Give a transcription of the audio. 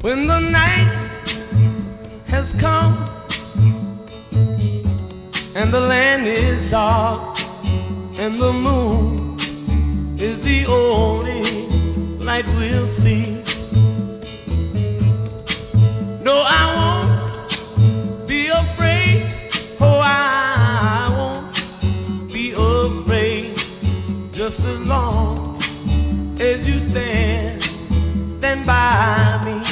When the night has come and the land is dark and the moon is the only light we'll see. No, I won't be afraid. Oh, I won't be afraid. Just as long as you stand by me.